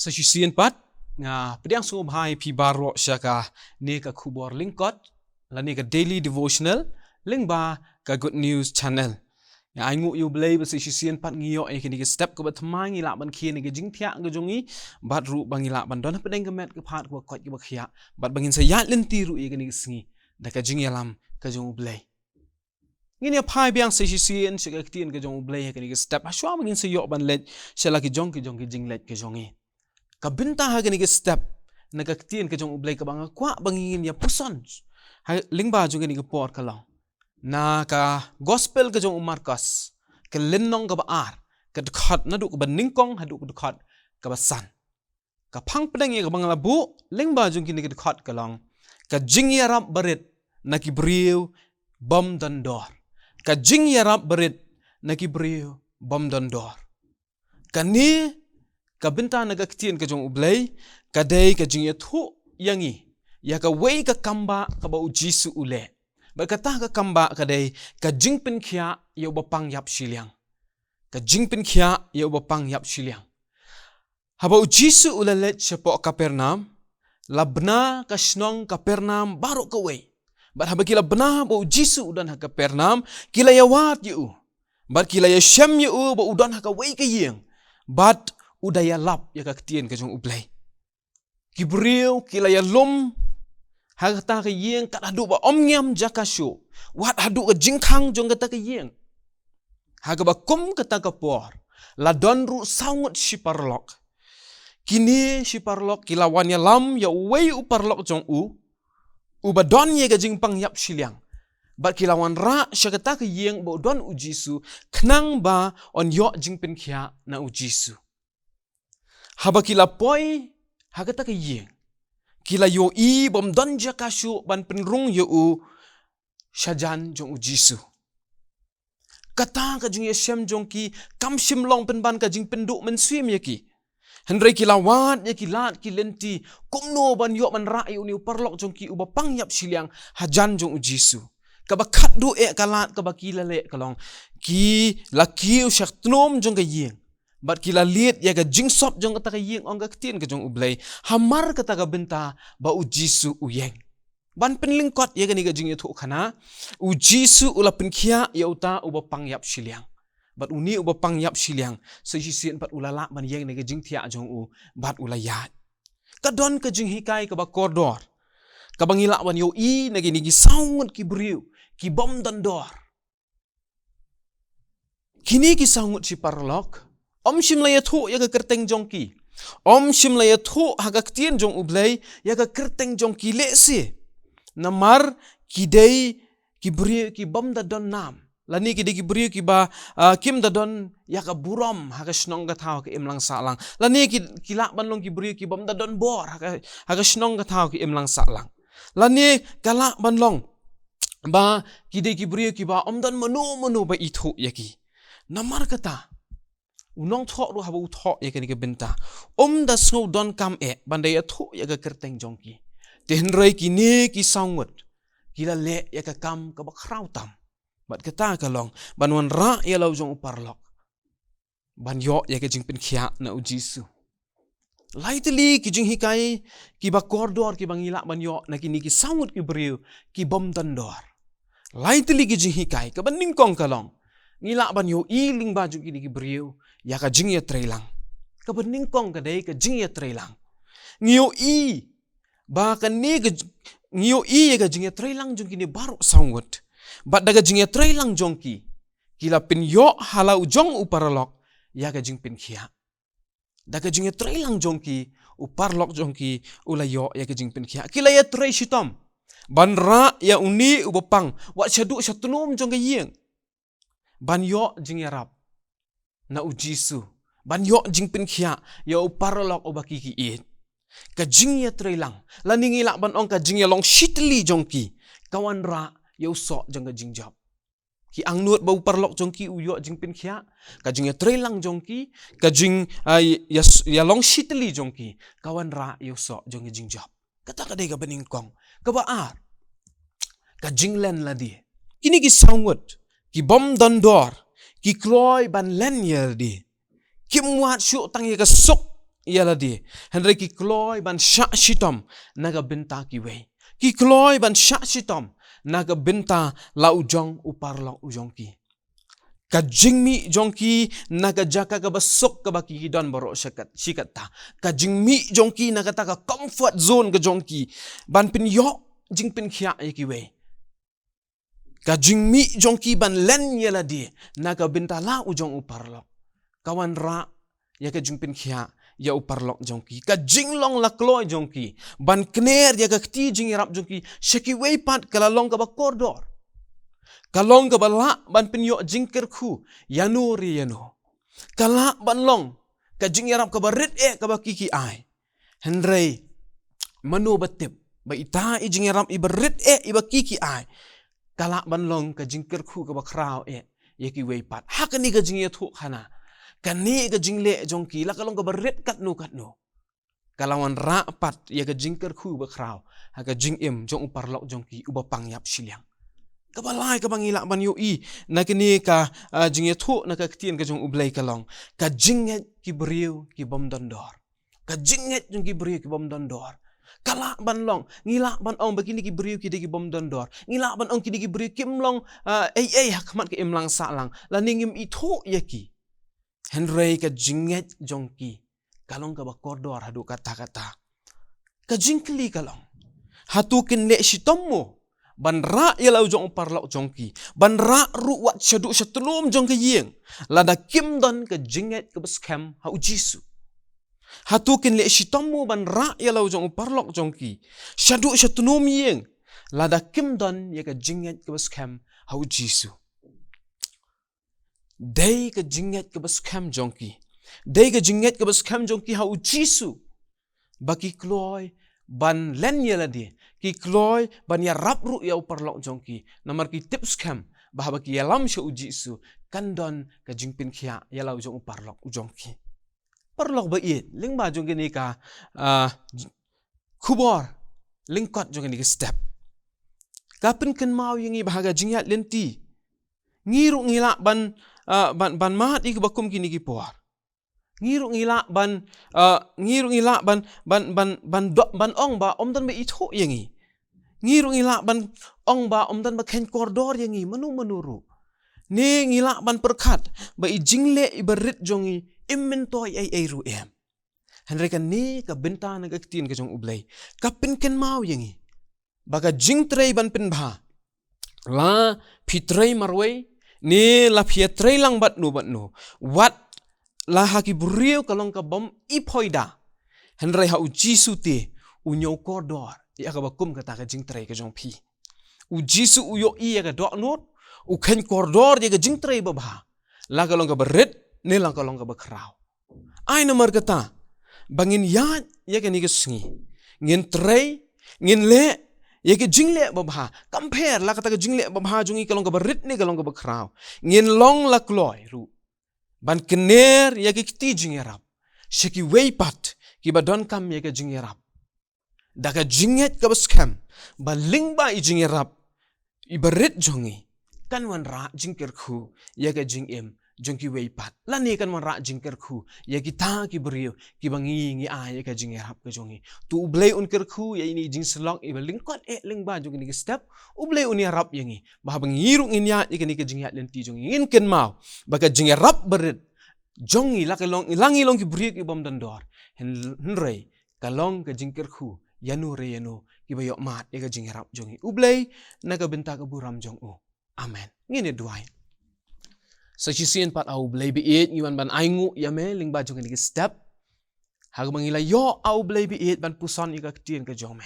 Sa sisian pat nga pediang sungub hai pi baro syaka ne ka khubor lingkot la ne ka daily devotional ling ba ka good news channel ya ai ngu yu blay ba sa sisian pat ngiyo e kini ka step ka ba thmai ngi la ban khien ne ka jing thia ga jongi bat ru bangi la ban don pedeng ka met ka phat ka kot ka ba khia bat bangin sa ya len ti ru e kini ka sngi da ka jing yalam ka jong blay ngin ya phai biang sa sisian syaka tien ka jong blay kini ka step ha shwa bangin sa yo ban let shala ki jong jing let ka jongi ka binta ha gani ke step na ka tien ka jong ublay ka banga kwa bangingin ya puson ha lingba jong gani ke por ka law na ka gospel ka jong Markus ka linnong ka ba ar ka dukhat na du ka ningkong ha du ka dukhat ka ba san ka phang pedang ye ka bangala bu lingba jong gani ke dukhat ka long ka jing ya rap barit na ki briu bom dan dor ka jing ya rap barit na ki briu bom dan dor ka ni ka binta na ka ktien ka jong ublay ka day ka jing ya thu yangi ya ka wei ka kamba ka ba ujisu ule ba ka ta ka kamba ka day ka jing pin khia yo ba pang yap shiliang ka jing pin khia yo ba pang yap shiliang ha ba ujisu ule let chepo Kapernam labna ka shnong Kapernam baru ka wei ba ha ba kila bna ba ujisu udan ha Kapernam kila ya wat yu ba kila ya shem yu ba udan ha ka wei ka yeng bat udaya lap ya ka ktien ka jong ublay kibriu kila ya lum hagta ka yeng ka adu ba omnyam jakasho wat adu ka jingkhang jong ka ta ka yeng haga ba kum ka ta ka por la don ru saungut shiparlok kini shiparlok kila wan ya lam ya wei uparlok jong u ba don ye ka jingpang yap shiliang ba kila wan ra shakata ka yeng ba don ujisu knang ba on yo jingpin khia na ujisu haba kila poi hagata ka yeng kila yo i bom don jakashu ban penrung yo u shajan jong ujisu kata ka jing yeshem jong ki kam shim long pen ban ka jing pendu men swim ye ki hendrai kila wat ye ki lat ki lenti kumno ban yo man ra yu ni parlok jong ki uba pang yap shiliang hajan jong ujisu ka ba khat du e kalat ka ba kila le kalong ki la kiu shak tnom jong ka yeng bat kila liet ya ka jing sop jong ka ta ka yeng ong ka ktien ka jong ublay hamar ka ta ka benta ba ujisu uyeng ban penling kot ya ka ni ka jing ya thu khana ujisu ula pen khia ya uta uba pang yap shiliang bat uni uba pang yap shiliang so sien bat ulala ban yeng ni ka jing thia jong u bat ula ya ka don ka jing hikai ka ba kordor ka bangila ban yo i na gi ni gi saungut ki briu ki bom dan dor kini ki saungut si parlok om shim la ya thu ya ka kerteng jong ki om shim la ya thu ha ka ktien jong ublay ya ka kerteng jong ki le si namar ki dei ki briu ki bom da don nam lani ki dei ki briu ki ba kim da don ya ka buram ha ka shnong ka thau ki imlang salang lani ki la ban long ki briu ki bom da don bor ha ka shnong ka thau ki imlang salang lani kala ban long ba ki dei ki briu ki ba om don manu ba i thu ya ki namar kata unong tho ru habu tho ya kani ka benta da snow don kam e bandai ya thu ya ka kerteng jongki te henrai ki ne ki saungut kila le ya ka kam ka ba khrau tam bat kata ka long banwan ra ya lau jong uparlok ban yo ya ka jingpin khia na ujisu laitli ki jing hikai ki ba kordor ki bangila ban yo na ki ni ki saungut ki briu ki bom dan dor laitli ki jing hikai ka ban ningkong ka long ngila ban yo i ling ba ju ki ni ki briu ya ka jing ya trailang ka ban ningkong ka dei ka jing ya trailang ngio i ba ka ni ka ngio i ya ka jing ya trailang jong ki ni baru saungut bat daga jing ya trailang jong ki kila pin yo halau jong uparlok ya ka jing pin khia daga jing ya trailang jong ki uparlok jong ki ula yo ya ka jing pin khia kila ya trai shitom ban ra ya uni ubapang wa shadu shatunum jong ka yeng ban yo jing ya rap na ujisu ban yo jing pin khia ya uparlok obaki ki it ka jing ya trailang laningi la ban ong ka jing ya long shitli jong ki kawan ra ya uso jong ka jing job ki ang nuot ba uparlok jong ki uyo jing pin khia ka jing ya trailang jong ki ka jing ya long shitli jong ki kawan ra ya uso jong ka jing job kata ka dei ka bening kong ka ba ar ka jing len la di kini ki saungut ki bom dan dor ki kloy ban len yer di ki muat syuk tang ye ka sok ialah dia. Henry ki kloy ban syak shitom naga benta ki wei. Ki kloy ban syak shitom naga benta la ujong upar la ujong ki. Ka jingmi jongki naga jaka ka basok ka baki don baro shikat ta. Ka jingmi jongki naga ta ka comfort zone ka jongki ban pin yo jing pin khia ki wei. Ka jingmi jongki ban len yela di naga benta la ujong upar la. Kawan ra ya ka jing pin khia ya upar lok jongki. Ka jinglong la kloy jongki ban kner ya ka kti jing rap jongki shaki wei pat kala long ka ba koridor. Kalong ka bala ban pinyo jingker ku yano ri yano. Kala ban long ka jingyarap ka barit ka bakiki ai. Henry manu batip ba ita i jingyarap i barit i bakiki ai. Kala ban long ka jingker ku ka bakraw yaki wei pat. Hakani ka jingya thu khana. Kani ka jingle jongki la kalong ka barit katnu. Kalawan ra pat ya ka jingker ku bakraw. Haka jingim jong upar lok jongki uba pangyap silyang. Kabalai ka bangila ban yo na kini ka jingye thu na ka ktien ka jong ublay kalong ka jinget ki beriu ki bom dondor ka jinget jong ki beriu ki bom dondor kala ban long ngila ban ong begini ki beriu ki de ki bom dondor ngila ban ong ki de ki beriu kim long hakmat ki imlang sa lang laningim ithu yaki Henry ka jinget jong ki kalong ka bakordor hadu kata-kata ka jingkli kalong hatukin le shitommo ban ra yalau jong upar lau jongki ban ra ruwat syadu syatulum jong ke yeng lada kim don ke jinget ke beskem hau jisu hatukin le shitomu ban ra yalau jong upar lau jongki syadu syatulum yeng lada kim don ya ke jinget ke beskem hau jisu dei ke jinget ke beskem jongki dei ke jinget ke beskem jongki hau jisu baki kloy ban len yela dia ki kloy ban ya rapru ya upar lok jongki namar ki tips kam bahaba ki yalam sha uji su kandon ka jingpin khia yalau jong upar lok jongki parlok ba it ling ba jong ni ka khubor lingkot jong ni step kapin kan mau yingi bahaga jingyat lenti ngiru ngila ban mat ik bakum kini ki por ngiru ngila ban ong ba omdan ba itho yangi ngiru ngila ban ong ba omdan ba ken koridor yangi menuru ne ngila ban perkat ba i jingle i berit jongi immentoy ai ru Henry kan ne ka benta na ka tin ka jong ublay ka pin ken mau yangi baga jing trei ban pin bha la phitrei marwei ne la phietrei lang bat nu wat la haki buriu kalong ka bom ipoida Henry ha ujisu te unyo koridor ya ka bakum kata ka jing trei ka jong phi ujisu uyo ya ka dok not u ken koridor ya ka jing trei ba bha la kalong ka berit ne lang kalong ka bakraw ai nomor kata bangin ya ka ni ka sngi ngin trei ngin le ya ka jingle ba bha compare la kata ka jingle ba bha jongi kalong ka berit ne kalong ka bakraw ngin long la kloy ru ban kener ya ki kti jingerap sheki weipat ki badon kam ya ka jingerap daga jinget ka baskam baling ba i jingerap i berit jongi kan wan ra jingker khu ya ka jingem jongki weipat lani kan wan ra jingker khu ya ki ta ki beriu ki bangi ngi a ya ka jingerap ka jongi tu ublay un ker khu ya ini jing selong i baling kot ling ba jongi ni step ublay un ya rap yangi bah bangiru ngin ya ikani ka jingat lenti jongi ngin ken mau baka jingerap berit jongi langi long ki beriu ki bom dondor Henry kalong ka jingker khu yanu re yanu ki bayok mat ya ka jingerap jongi ublay na ka benta ka buram jong amen ngini duai sa sisien pat au blay bi it ngiwan ban aingu ya me ling ba jongi ni step hag mangila yo au blay bi it ban puson ika ktien ka jong me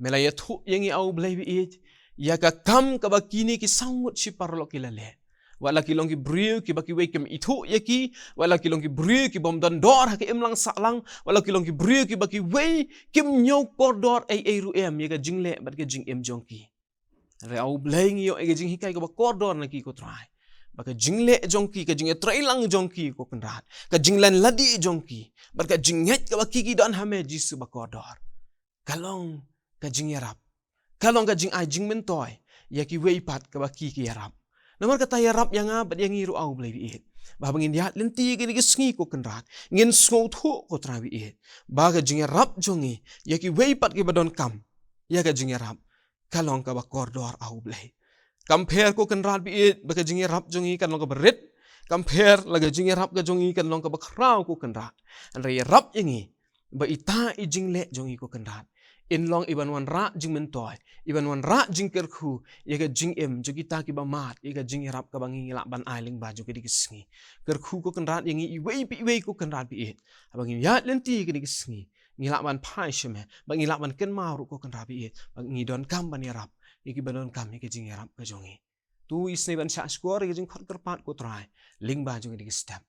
melaya thu yangi au blay bi it ya ka kam ka bakini ki sangut si parlo ki lale wala kilong ki beriu ki baki wei kem ithu yaki wala kilong ki beriu ki bom dan dor ha ki imlang salang wala kilong ki beriu ki baki wei kim nyau koridor ai ru ya ka jingle bat ka jing jongki re au blaying yo ga jing hikai ka ba koridor na ki ko try baka jingle jongki ka jinge try lang jongki ko kenrat ka jinglan ladi jongki bat ka jinget ka baki ki don hame jisu ba koridor kalong ka jing yarap kalong ka jing ai jing mentoy yaki wei pat ka baki ki yarap nomor kata yarap yang bat yang iru au blay it ba bangin yat lenti gini gisngi ko kenrat ngin sngo thu ko trawi e ba ga jinga rap jongi yaki wei pat ki badon kam ya ga jinga rap kalong ka ba kordor au blai compare ko kenrat bi e ba ga jinga rap jongi kan long ka berit compare laga jinga rap ga jongi kan long ka ba kraw ko kenrat an re rap yengi ba ita i jingle jongi ko kenrat in long iban wan ra jing mentoy iban wan ra jing kerku ye ga jing em jogi ta ki ba mat ye ga jing rap ka bangi la ban ailing ba jogi digisngi kerku ko kan rat yengi i wei ko kan rat bi et abangi ya lenti ki digisngi ngila ban pai sheme bangi la ban ken ma ru ko kan rat bi et bangi don kam ban rap ye ki ban kam ye ga jing rap ka jongi tu isne ban sha score ye jing khot kerpat ko try ling ba jogi digistap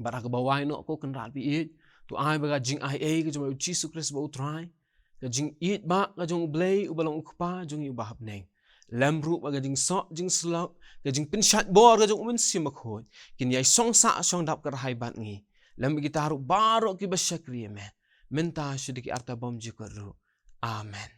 bara ka bawai no ko kan rat bi et tu ai ba ga jing ai e ki jo Jesus Christ ba try ka jing it ba ka jong blay ubalong ukpa jong ubahap neng lamru ba ka jing so jing slok ka jing pinshat bor ka jong umin simakhoy kin yai song sa song dap kar hai bat ngi lam gitaru baro ki basyakri me menta shudiki arta bom jikoru amen